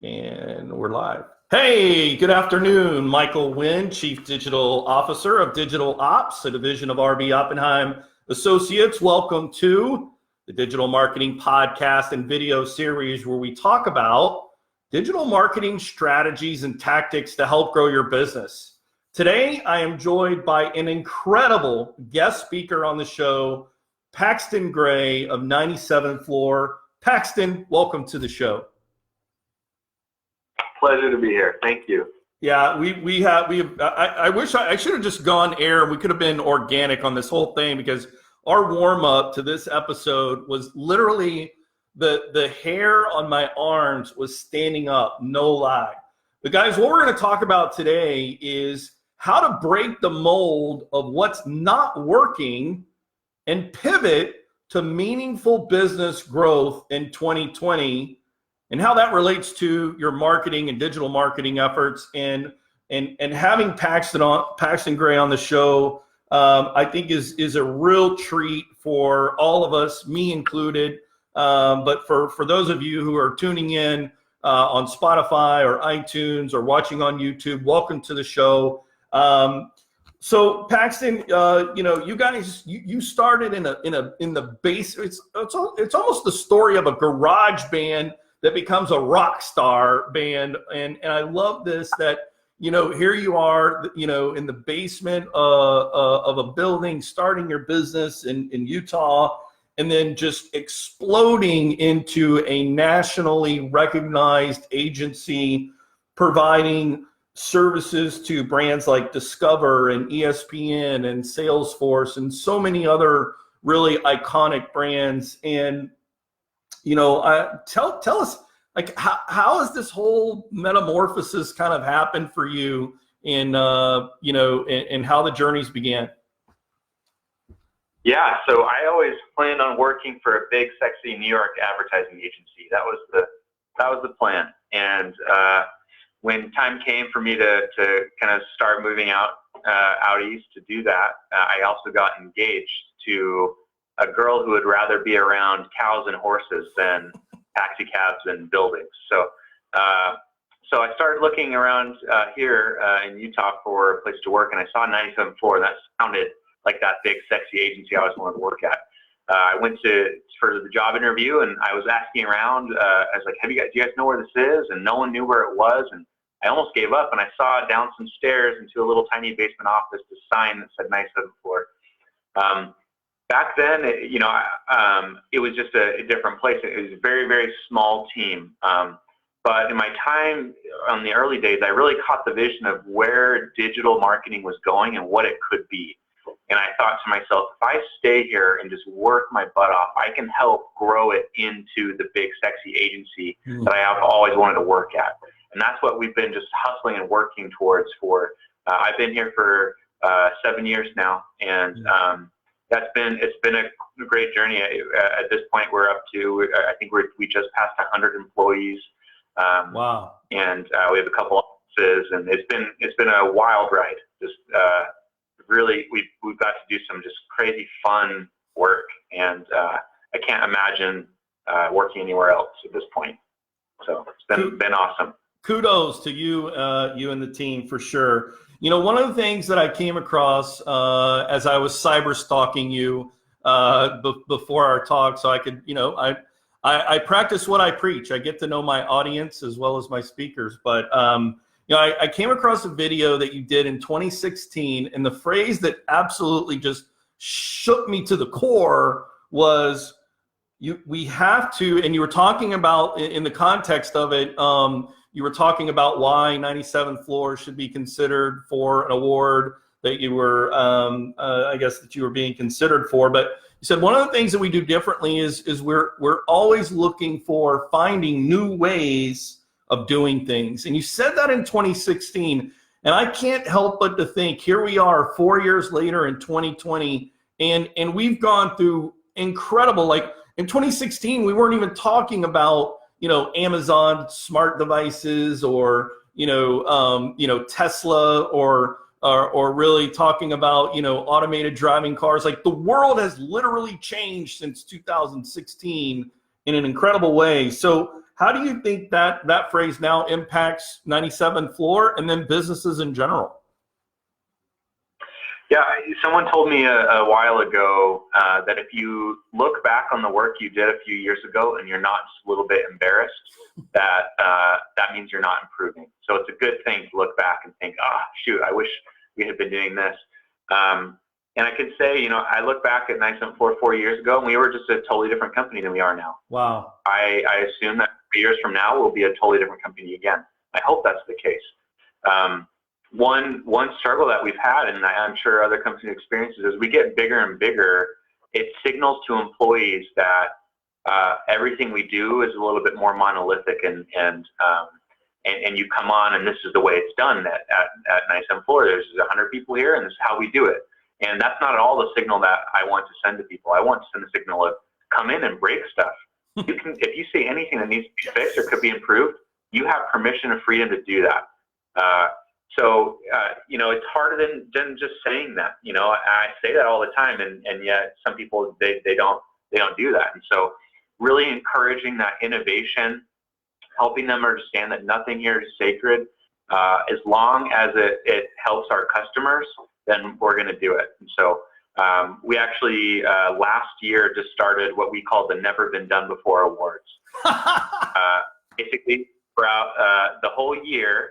And we're live. Hey, good afternoon. Michael Wynn, Chief Digital Officer of Digital Ops, a division of RB Oppenheim Associates. Welcome to the Digital Marketing Podcast and video series where we talk about digital marketing strategies and tactics to help grow your business. Today, I am joined by an incredible guest speaker on the show, Paxton Gray of 97th Floor. Paxton, welcome to the show. Pleasure to be here. Thank you. Yeah, I wish I should have just gone air. We could have been organic on this whole thing because our warm up to this episode was literally the hair on my arms was standing up, no lie. But guys, what we're going to talk about today is how to break the mold of what's not working and pivot to meaningful business growth in 2020. And how that relates to your marketing and digital marketing efforts, and having Paxton Gray on the show, I think is a real treat for all of us, me included. But for those of you who are tuning in on Spotify or iTunes or watching on YouTube, welcome to the show. So Paxton, you guys, you started in the base. It's almost the story of a garage band that becomes a rock star band. And I love this, that, here you are, in the basement of a building, starting your business in Utah, and then just exploding into a nationally recognized agency providing services to brands like Discover and ESPN and Salesforce and so many other really iconic brands. And tell us, like, how has this whole metamorphosis kind of happened for you, and how the journeys began? Yeah, so I always planned on working for a big, sexy New York advertising agency. That was the plan. And when time came for me to kind of start moving out east to do that, I also got engaged to a girl who would rather be around cows and horses than taxi cabs and buildings. So I started looking around here in Utah for a place to work, and I saw 97th Floor, and that sounded like that big, sexy agency I always wanted to work at. I went for the job interview, and I was asking around. I was like, do you guys know where this is? And no one knew where it was, and I almost gave up, and I saw down some stairs into a little tiny basement office, this sign that said 97th Floor. Back then, it was just a different place. It was a very, very small team. But in my time on the early days, I really caught the vision of where digital marketing was going and what it could be. And I thought to myself, if I stay here and just work my butt off, I can help grow it into the big, sexy agency that I have always wanted to work at. And that's what we've been just hustling and working towards for. I've been here for 7 years now, and it's been a great journey. At this point, we're up to, I think we just passed 100 employees. Wow! And we have a couple offices, and it's been a wild ride. Just really, we've got to do some just crazy fun work, and I can't imagine working anywhere else at this point. So it's been awesome. Kudos to you, you and the team for sure. One of the things that I came across as I was cyber stalking you before our talk, so I could, I practice what I preach. I get to know my audience as well as my speakers. But, I came across a video that you did in 2016, and the phrase that absolutely just shook me to the core was, we have to, and you were talking about, in the context of it, you were talking about why 97th Floor should be considered for an award that you were, that you were being considered for. But you said one of the things that we do differently is we're always looking for finding new ways of doing things. And you said that in 2016, and I can't help but to think, here we are 4 years later in 2020, and we've gone through incredible, like in 2016, we weren't even talking about Amazon smart devices or Tesla or really talking about automated driving cars. Like, the world has literally changed since 2016 in an incredible way. So How do you think that phrase now impacts 97 Floor and then businesses in general? Yeah, someone told me a while ago that if you look back on the work you did a few years ago and you're not just a little bit embarrassed, that means you're not improving. So it's a good thing to look back and think, shoot, I wish we had been doing this. And I can say, I look back at 974 4 years ago, and we were just a totally different company than we are now. Wow. I assume that 3 years from now, we'll be a totally different company again. I hope that's the case. One struggle that we've had, and I'm sure other companies experience, is as we get bigger and bigger, it signals to employees that everything we do is a little bit more monolithic, and you come on and this is the way it's done at 97 Floor. There's 100 people here, and this is how we do it. And that's not at all the signal that I want to send to people. I want to send the signal of come in and break stuff. If you see anything that needs to be fixed or could be improved, you have permission and freedom to do that. So it's harder than just saying that. I say that all the time, and yet some people they don't do that. And so really encouraging that innovation, helping them understand that nothing here is sacred. As long as it helps our customers, then we're going to do it. And so we actually last year just started what we call the Never Been Done Before Awards. Basically, throughout the whole year,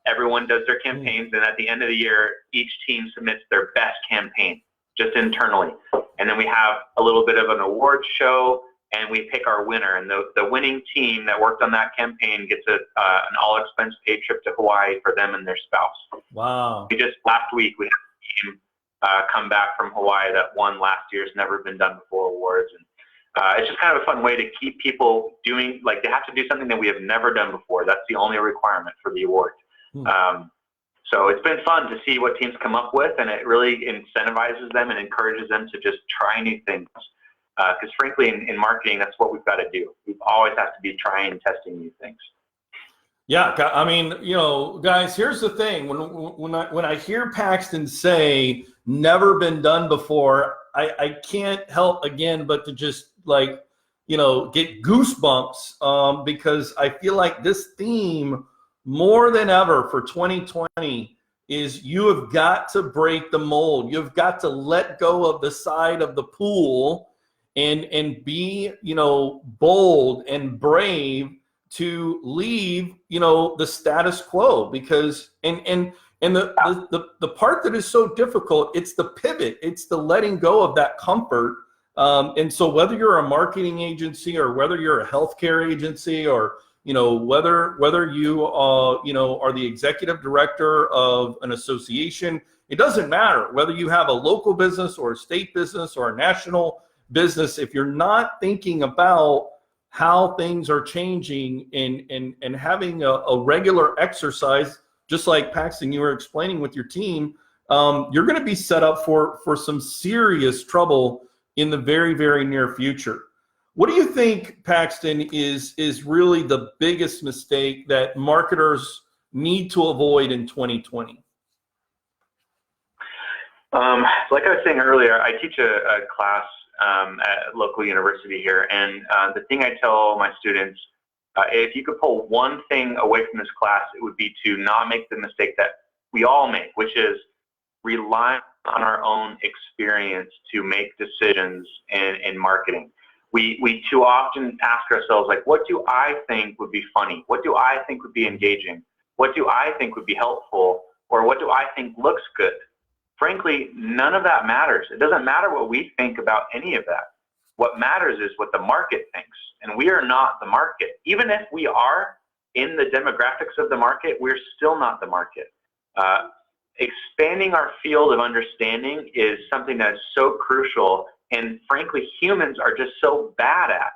everyone does their campaigns, and at the end of the year, each team submits their best campaign, just internally. And then we have a little bit of an award show, and we pick our winner. And the winning team that worked on that campaign gets an all-expense paid trip to Hawaii for them and their spouse. Wow. Last week, we had a team come back from Hawaii that won last year's Never Been Done Before Awards. And it's just kind of a fun way to keep people doing, like, they have to do something that we have never done before. That's the only requirement for the award. So it's been fun to see what teams come up with, and it really incentivizes them and encourages them to just try new things. Because frankly, in marketing, that's what we've got to do. We always have to be trying and testing new things. Yeah, I mean, guys, here's the thing. When I hear Paxton say "never been done before," I can't help again but to just get goosebumps because I feel like this theme more than ever for 2020 is you have got to break the mold. You've got to let go of the side of the pool and be, bold and brave to leave, the status quo, because and the part that is so difficult, it's the pivot, it's the letting go of that comfort. And so whether you're a marketing agency or whether you're a healthcare agency or, whether you are the executive director of an association, it doesn't matter whether you have a local business or a state business or a national business. If you're not thinking about how things are changing and having a regular exercise, just like Paxton, you were explaining with your team, you're going to be set up for some serious trouble in the very, very near future. What do you think, Paxton, is really the biggest mistake that marketers need to avoid in 2020? Like I was saying earlier, I teach a class at a local university here, and the thing I tell my students, if you could pull one thing away from this class, it would be to not make the mistake that we all make, which is rely on our own experience to make decisions in marketing. We too often ask ourselves, like, what do I think would be funny? What do I think would be engaging? What do I think would be helpful? Or what do I think looks good? Frankly, none of that matters. It doesn't matter what we think about any of that. What matters is what the market thinks, and we are not the market. Even if we are in the demographics of the market, we're still not the market. Expanding our field of understanding is something that is so crucial, and frankly, humans are just so bad at.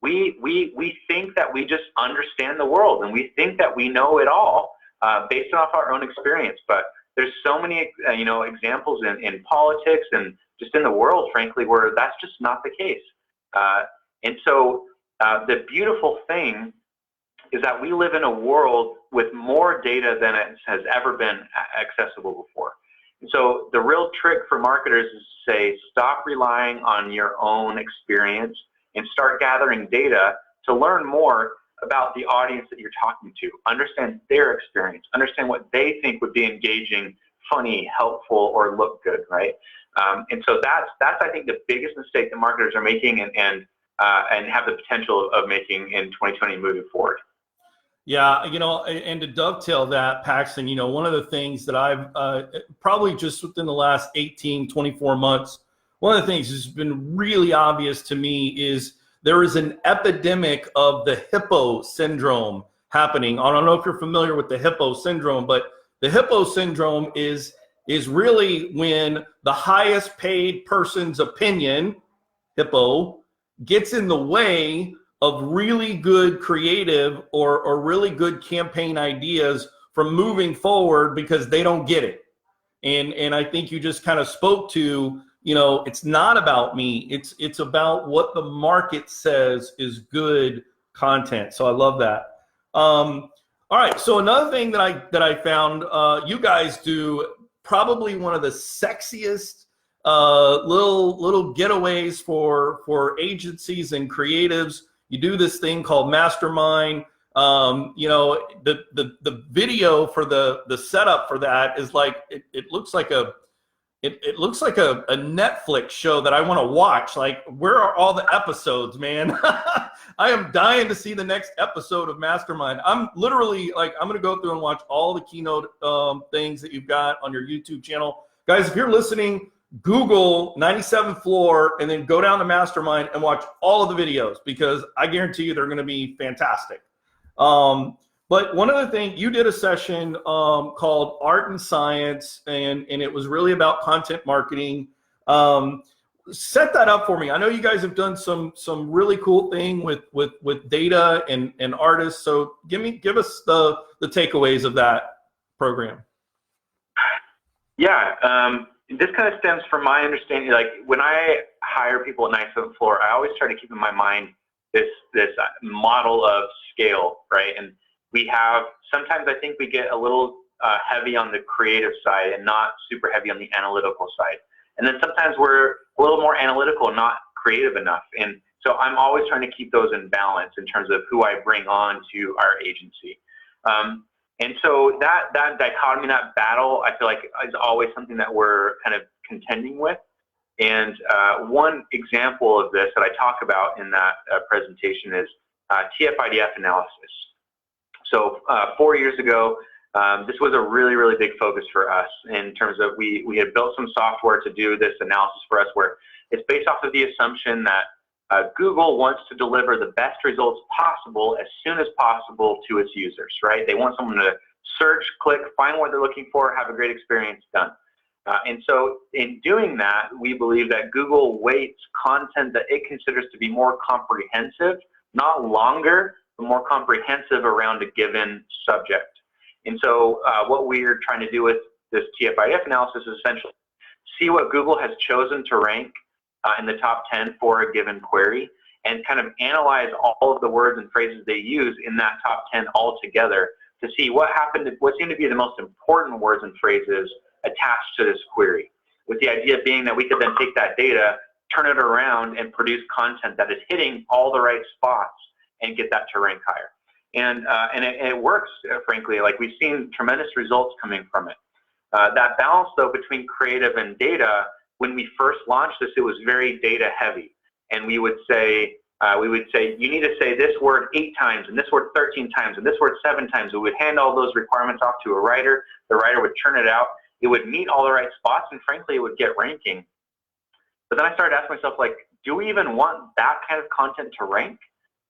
We think that we just understand the world, and we think that we know it all based off our own experience. But there's so many examples in politics and just in the world, frankly, where that's just not the case. And so the beautiful thing is that we live in a world with more data than it has ever been accessible before. And so the real trick for marketers is to say, stop relying on your own experience and start gathering data to learn more about the audience that you're talking to, understand their experience, understand what they think would be engaging, funny, helpful, or look good, right? And so that's I think the biggest mistake that marketers are making and have the potential of making in 2020 moving forward. Yeah, and to dovetail that, Paxton, one of the things that I've probably just within the last 18, 24 months, one of the things that's been really obvious to me is there is an epidemic of the hippo syndrome happening. I don't know if you're familiar with the hippo syndrome, but the hippo syndrome is really when the highest paid person's opinion, hippo, gets in the way of really good creative or really good campaign ideas from moving forward because they don't get it. And I think you just kind of spoke to, it's not about me. It's about what the market says is good content. So I love that. All right. So another thing that I found, you guys do probably one of the sexiest little getaways for agencies and creatives. You do this thing called Mastermind. The video for the setup for that is like it looks like a Netflix show that I want to watch. Like, where are all the episodes, man? I am dying to see the next episode of Mastermind. I'm literally like, I'm going to go through and watch all the keynote things that you've got on your YouTube channel. Guys, if you're listening, Google 97th floor and then go down to Mastermind and watch all of the videos, because I guarantee you they're going to be fantastic. But one of the things, you did a session called Art and Science, and it was really about content marketing. Set that up for me. I know you guys have done some really cool thing with data and artists. So give us the takeaways of that program. Yeah. This kind of stems from my understanding. Like, when I hire people at 97th floor, I always try to keep in my mind this model of scale, right? And we have, sometimes I think we get a little heavy on the creative side and not super heavy on the analytical side. And then sometimes we're a little more analytical, not creative enough. And so I'm always trying to keep those in balance in terms of who I bring on to our agency. And so that dichotomy, that battle, I feel like is always something that we're kind of contending with. And one example of this that I talk about in that presentation is TF-IDF analysis. So 4 years ago, this was a really, really big focus for us in terms of we had built some software to do this analysis for us, where it's based off of the assumption that Google wants to deliver the best results possible as soon as possible to its users, right? They want someone to search, click, find what they're looking for, have a great experience, done. And so in doing that, we believe that Google weights content that it considers to be more comprehensive, not longer, but more comprehensive around a given subject. And so what we're trying to do with this TF-IDF analysis is essentially see what Google has chosen to rank in the top 10 for a given query, and kind of analyze all of the words and phrases they use in that top 10 all together to see what seemed to be the most important words and phrases attached to this query, with the idea being that we could then take that data, turn it around, and produce content that is hitting all the right spots and get that to rank higher. And it works, frankly. Like, we've seen tremendous results coming from it. That balance, though, between creative and data, when we first launched this, it was very data heavy. And we would say, you need to say this word 8 times, and this word 13 times, and this word 7 times. We would hand all those requirements off to a writer. The writer would churn it out. It would meet all the right spots, and frankly, it would get ranking. But then I started asking myself, like, do we even want that kind of content to rank?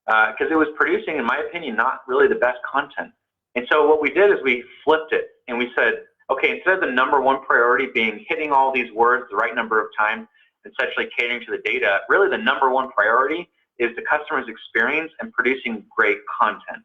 Because it was producing, in my opinion, not really the best content. And so what we did is we flipped it, and we said, okay, instead of the #1 priority being hitting all these words the right number of times, essentially catering to the data, really the #1 priority is the customer's experience and producing great content.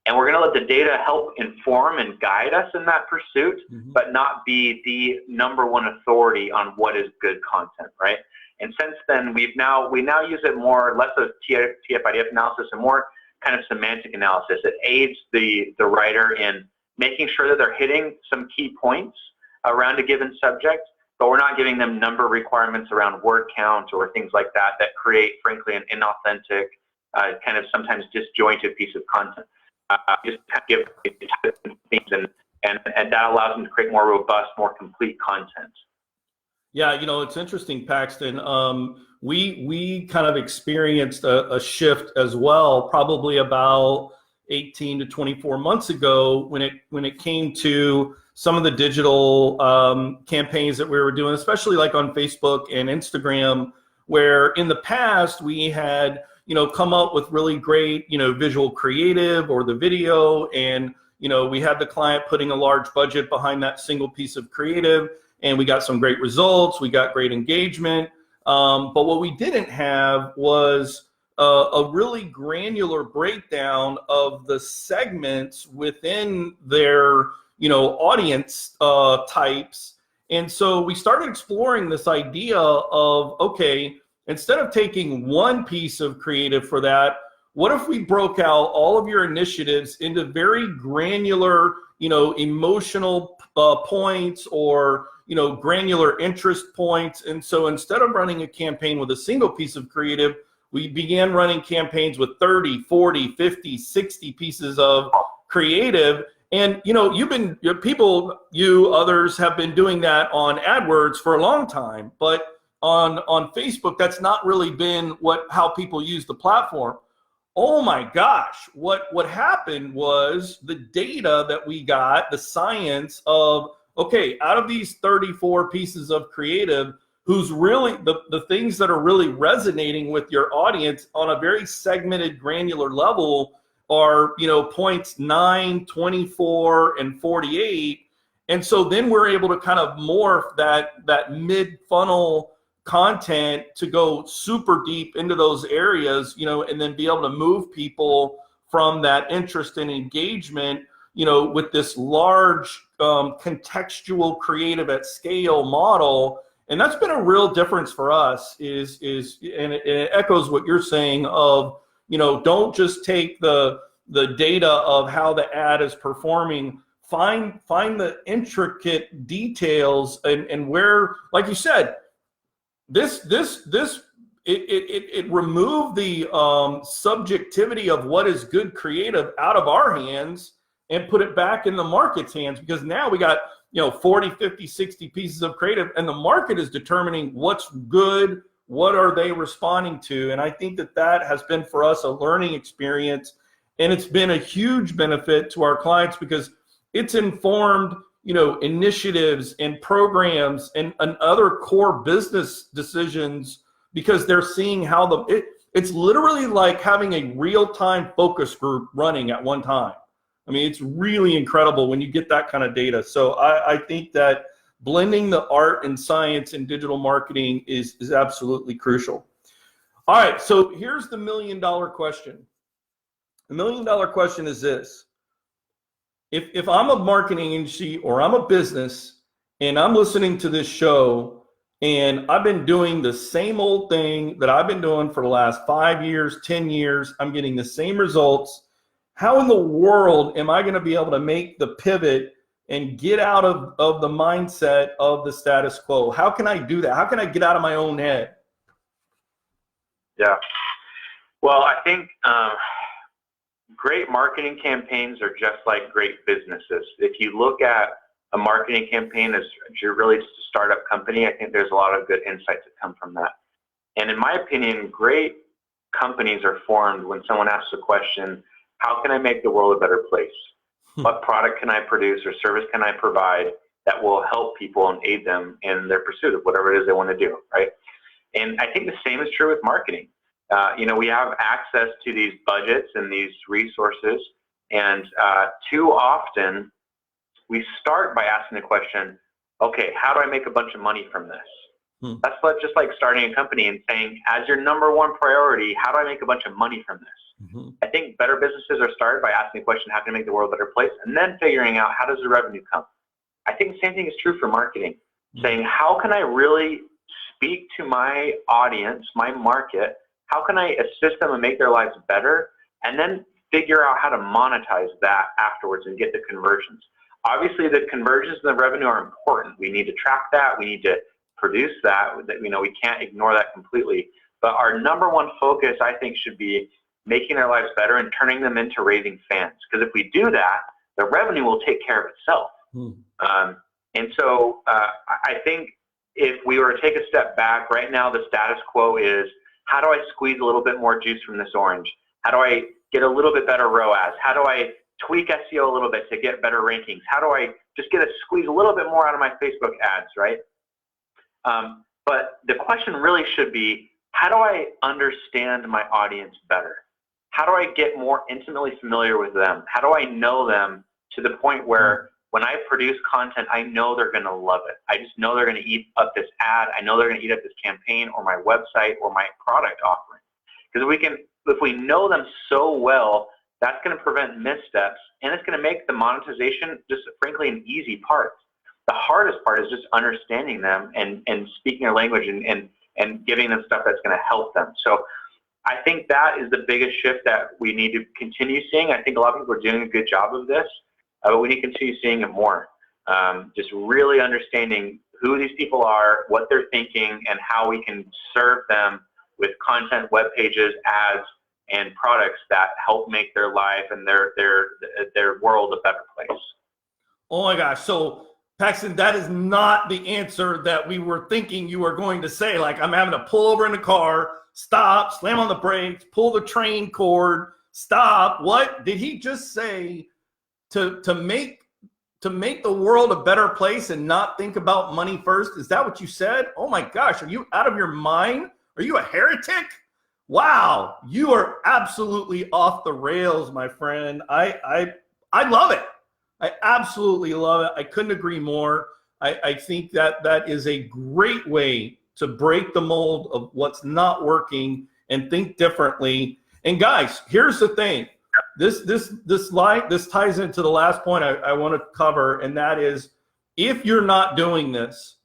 And we're going to let the data help inform and guide us in that pursuit, but not be the #1 authority on what is good content, right? And since then, we now use it more, less of TF-IDF analysis and more kind of semantic analysis. It aids the writer in making sure that they're hitting some key points around a given subject, but we're not giving them number requirements around word count or things like that that create, frankly, an inauthentic kind of sometimes disjointed piece of content. Just kind of give things, and that allows them to create more robust, more complete content. Yeah, it's interesting, Paxton. We kind of experienced a shift as well, probably about 18 to 24 months ago when it came to some of the digital campaigns that we were doing, especially like on Facebook and Instagram, where in the past we had come up with really great visual creative or the video, and we had the client putting a large budget behind that single piece of creative, and we got some great results, we got great engagement, but what we didn't have was a really granular breakdown of the segments within their audience types. And so we started exploring this idea of, okay, instead of taking one piece of creative for that, what if we broke out all of your initiatives into very granular, emotional points, or granular interest points? And so instead of running a campaign with a single piece of creative, we began running campaigns with 30, 40, 50, 60 pieces of creative. And others have been doing that on AdWords for a long time, but on Facebook, that's not really been how people use the platform. Oh my gosh, what happened was the data that we got, the science of, okay, out of these 34 pieces of creative, who's really the things that are really resonating with your audience on a very segmented, granular level are points 9, 24, and 48. And so then we're able to kind of morph that mid-funnel content to go super deep into those areas, and then be able to move people from that interest and engagement, with this large contextual creative at scale model. And that's been a real difference for us and it echoes what you're saying of, don't just take the data of how the ad is performing, find the intricate details and where, like you said, it removed the subjectivity of what is good creative out of our hands and put it back in the market's hands, because now we got 40, 50, 60 pieces of creative, and the market is determining what's good, what are they responding to. And I think that has been for us a learning experience, and it's been a huge benefit to our clients because it's informed initiatives and programs and other core business decisions, because they're seeing how it's literally like having a real-time focus group running at one time. I mean, it's really incredible when you get that kind of data. So I think that blending the art and science in digital marketing is absolutely crucial. All right, so here's the $1 million question. The $1 million question is this. If I'm a marketing agency or I'm a business and I'm listening to this show and I've been doing the same old thing that I've been doing for the last 5 years, 10 years, I'm getting the same results, how in the world am I going to be able to make the pivot and get out of the mindset of the status quo? How can I do that? How can I get out of my own head? Yeah. Well, I think great marketing campaigns are just like great businesses. If you look at a marketing campaign as you're really just a startup company, I think there's a lot of good insights that come from that. And in my opinion, great companies are formed when someone asks the question, how can I make the world a better place? What product can I produce or service can I provide that will help people and aid them in their pursuit of whatever it is they want to do, right? And I think the same is true with marketing. We have access to these budgets and these resources, and too often we start by asking the question, okay, how do I make a bunch of money from this? That's just like starting a company and saying, as your number one priority, how do I make a bunch of money from this? I think better businesses are started by asking the question, how can I make the world a better place? And then figuring out, how does the revenue come? I think the same thing is true for marketing. Saying, how can I really speak to my audience, my market? How can I assist them and make their lives better? And then figure out how to monetize that afterwards and get the conversions. Obviously, the conversions and the revenue are important. We need to track that. We need to produce that. We can't ignore that completely. But our number one focus, I think, should be making their lives better and turning them into raving fans. Because if we do that, the revenue will take care of itself. And so I think if we were to take a step back, right now the status quo is, how do I squeeze a little bit more juice from this orange? How do I get a little bit better ROAS? How do I tweak SEO a little bit to get better rankings? How do I just squeeze a little bit more out of my Facebook ads, right? But the question really should be, how do I understand my audience better? How do I get more intimately familiar with them? How do I know them to the point where when I produce content, I know they're going to love it. I just know they're going to eat up this ad. I know they're going to eat up this campaign or my website or my product offering. Because if we know them so well, that's going to prevent missteps, and it's going to make the monetization just frankly an easy part. The hardest part is just understanding them and speaking their language and giving them stuff that's going to help them. So I think that is the biggest shift that we need to continue seeing. I think a lot of people are doing a good job of this, but we need to continue seeing it more. Just really understanding who these people are, what they're thinking, and how we can serve them with content, web pages, ads, and products that help make their life and their world a better place. Oh my gosh. So Paxton, that is not the answer that we were thinking you were going to say. Like, I'm having to pull over in the car, stop, slam on the brakes, pull the train cord, stop. What did he just say? To make the world a better place and not think about money first? Is that what you said? Oh my gosh, are you out of your mind? Are you a heretic? Wow, you are absolutely off the rails, my friend. I love it. I absolutely love it. I couldn't agree more. I think that is a great way to break the mold of what's not working and think differently. And guys, here's the thing. This ties into the last point I want to cover, and that is, if you're not doing this,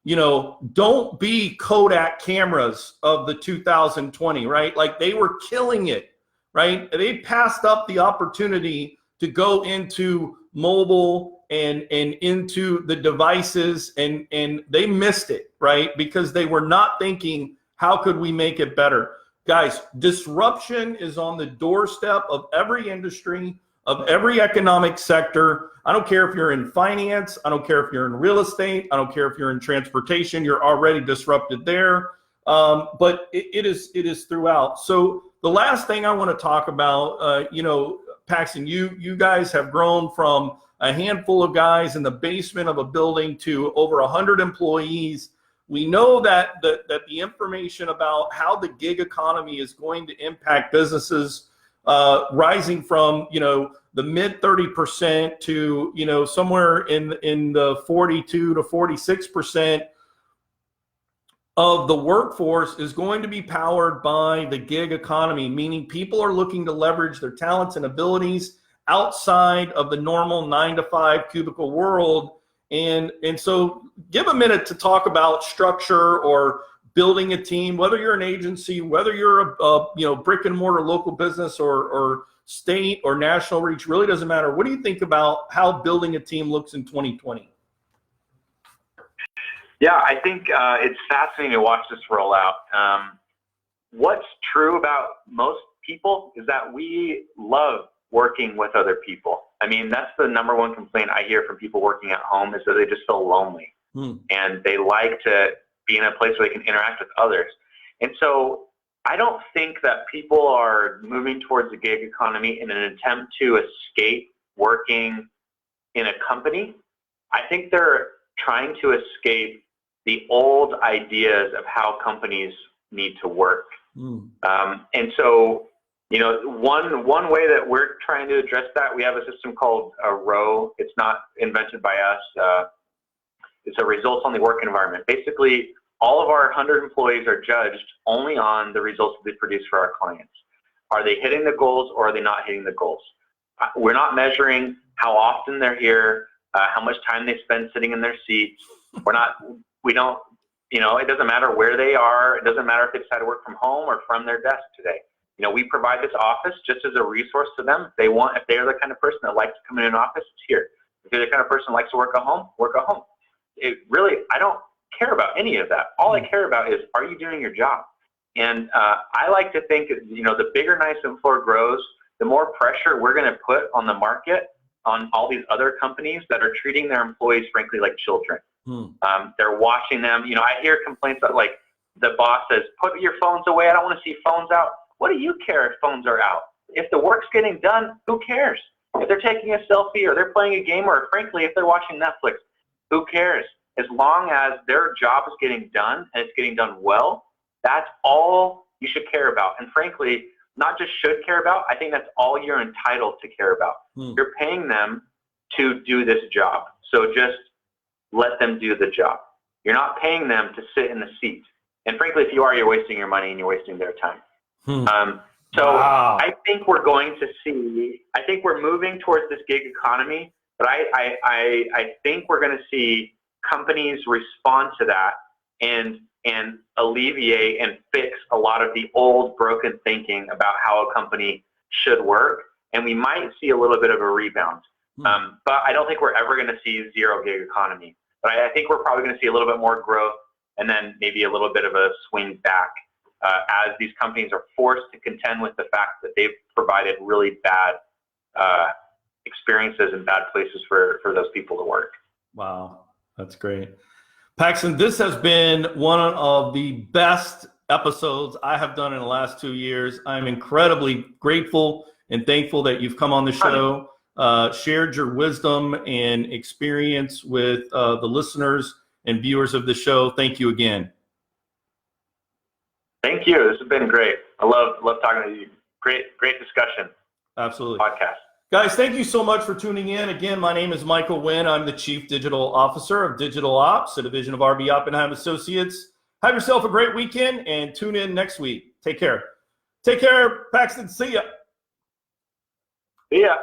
don't be Kodak cameras of the 2020, right? Like, they were killing it, right? They passed up the opportunity to go into mobile and into the devices, and they missed it, right? Because they were not thinking, how could we make it better? Guys, disruption is on the doorstep of every industry, of every economic sector. I don't care if you're in finance. I don't care if you're in real estate. I don't care if you're in transportation. You're already disrupted there. But it is throughout. So the last thing I want to talk about, Paxton, you guys have grown from a handful of guys in the basement of a building to over 100 employees. We know that the information about how the gig economy is going to impact businesses rising from, the mid 30% to, somewhere in the 42 to 46% of the workforce is going to be powered by the gig economy, meaning people are looking to leverage their talents and abilities outside of the normal 9-to-5 cubicle world. And so give a minute to talk about structure or building a team, whether you're an agency, whether you're a brick and mortar local business or state or national reach, really doesn't matter. What do you think about how building a team looks in 2020? Yeah, I think it's fascinating to watch this roll out. What's true about most people is that we love working with other people. I mean, that's the number one complaint I hear from people working at home, is that they just feel lonely. And they like to be in a place where they can interact with others. And so I don't think that people are moving towards the gig economy in an attempt to escape working in a company. I think they're trying to escape the old ideas of how companies need to work. And so, one way that we're trying to address that, we have a system called ROW. It's not invented by us. It's a results-only work environment. Basically, all of our 100 employees are judged only on the results that they produce for our clients. Are they hitting the goals, or are they not hitting the goals? We're not measuring how often they're here, how much time they spend sitting in their seats. It doesn't matter where they are. It doesn't matter if they decide to work from home or from their desk today. We provide this office just as a resource to them. If they're the kind of person that likes to come in an office, it's here. If they're the kind of person that likes to work at home, work at home. I don't care about any of that. All I care about is, are you doing your job? And I like to think, the bigger Nicent floor grows, the more pressure we're going to put on the market, on all these other companies that are treating their employees, frankly, like children. They're watching them. I hear complaints that, like, the boss says, put your phones away. I don't want to see phones out. What do you care if phones are out? If the work's getting done, who cares? If they're taking a selfie or they're playing a game, or frankly, if they're watching Netflix, who cares? As long as their job is getting done and it's getting done well, that's all you should care about. And frankly, not just should care about, I think that's all you're entitled to care about. You're paying them to do this job. So just let them do the job. You're not paying them to sit in the seat. And frankly, if you are, you're wasting your money and you're wasting their time. Wow. I think we're going to see, I think we're moving towards this gig economy, but I think we're going to see companies respond to that and alleviate and fix a lot of the old broken thinking about how a company should work. And we might see a little bit of a rebound. But I don't think we're ever going to see zero gig economy. But I think we're probably going to see a little bit more growth and then maybe a little bit of a swing back as these companies are forced to contend with the fact that they've provided really bad experiences and bad places for those people to work. Wow, that's great. Paxton, this has been one of the best episodes I have done in the last 2 years. I'm incredibly grateful and thankful that you've come on the show, shared your wisdom and experience with the listeners and viewers of the show. Thank you again. Thank you. This has been great. I love talking to you. Great discussion. Absolutely. Podcast. Guys, thank you so much for tuning in. Again, my name is Michael Wynn. I'm the Chief Digital Officer of Digital Ops, a division of RB Oppenheim Associates. Have yourself a great weekend and tune in next week. Take care. Take care, Paxton. See ya. See ya.